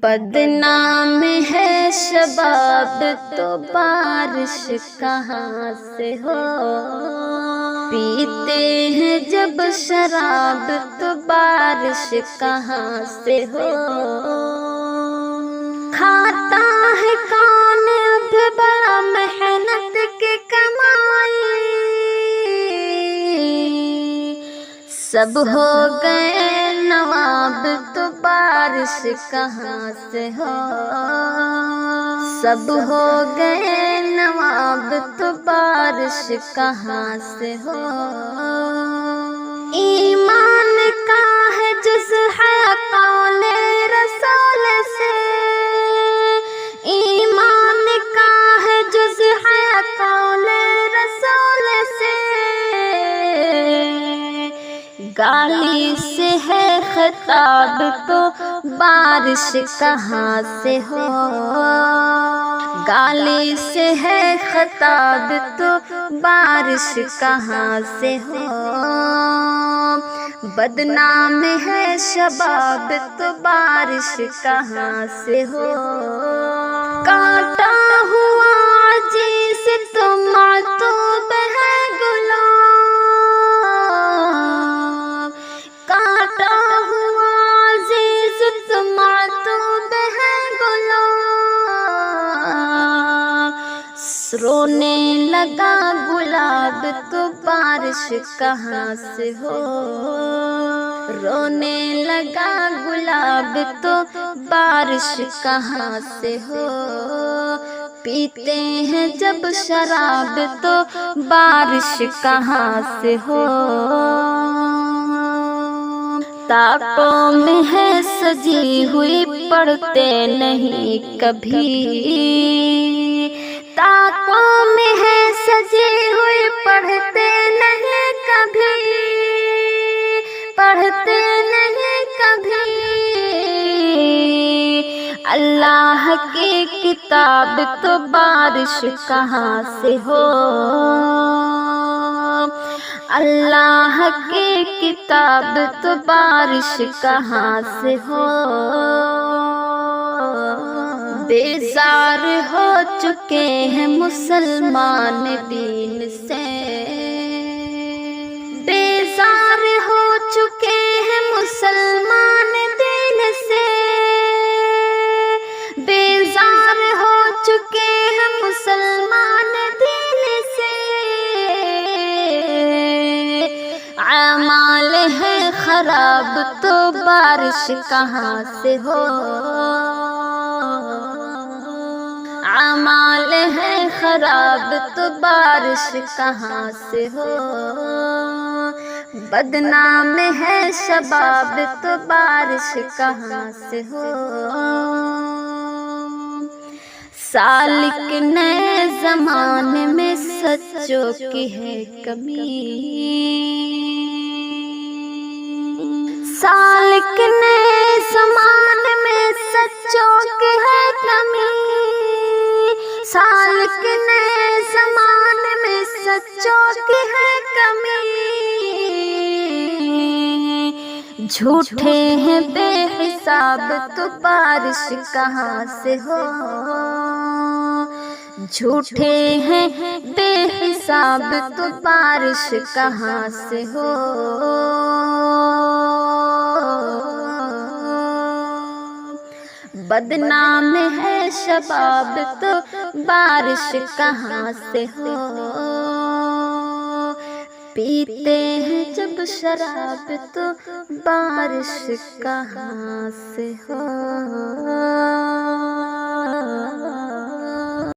بدنام ہے شباب تو بارش کہاں سے ہو، پیتے ہیں جب شراب تو بارش کہاں سے ہو، کھاتا ہے کون اب بڑا محنت کی کمائی، سب ہو گئے نواب تو بارش کہاں سے ہو، سب ہو گئے نواب تو بارش کہاں سے ہو، ایمان کا ہے جز ہے قول رسول سے، ایمان کا ہے جز ہے قول رسول سے، گالی سے ہے خطاب تو بارش کہاں سے ہو، گالی سے ہے خطاب تو بارش کہاں سے ہو، بدنام ہے شباب تو بارش کہاں سے ہو، کاٹا ہوا عزیز تو معتوب ہے گلاب، کاٹا ہوا عزیز تو معتوب ہے گلاب، رونے لگا گلاب تو بارش کہاں سے ہو، رونے لگا گلاب تو بارش کہاں سے ہو، پیتے ہیں جب شراب تو بارش کہاں سے ہو، طاقوں میں ہے سجی ہوئی پڑھتے نہیں کبھی، طاقوں میں ہے سجی ہوئی پڑھتے نہیں کبھی، پڑھتے نہیں کبھی، اللہ کی کتاب تو بارش کہاں سے ہو، اللہ کی کتاب تو بارش کہاں سے ہو، بیزار ہو چکے ہیں مسلمان دین سے، بیزار ہو چکے ہیں مسلمان دین سے، بیزار ہو چکے ہیں مسلمان دین سے، اعمال ہے خراب تو بارش کہاں سے ہو، اعمال ہے خراب تو بارش کہاں سے ہو، بدنام ہے شباب تو بارش کہاں سے ہو، سالک نئے زمانے میں سچوں کی ہے کمی، سالک نئے زمانے میں سچوں کی ہے کمی، سالک نئے زمانے میں سچوں کی ہے کمی، جھوٹے ہیں بے حساب تو بارش کہاں سے ہو، جھوٹے ہیں بے حساب تو بارش کہاں سے ہو، بدنام ہے شباب تو بارش کہاں سے ہو، پیتے ہیں جب شراب تو بارش کہاں سے ہو۔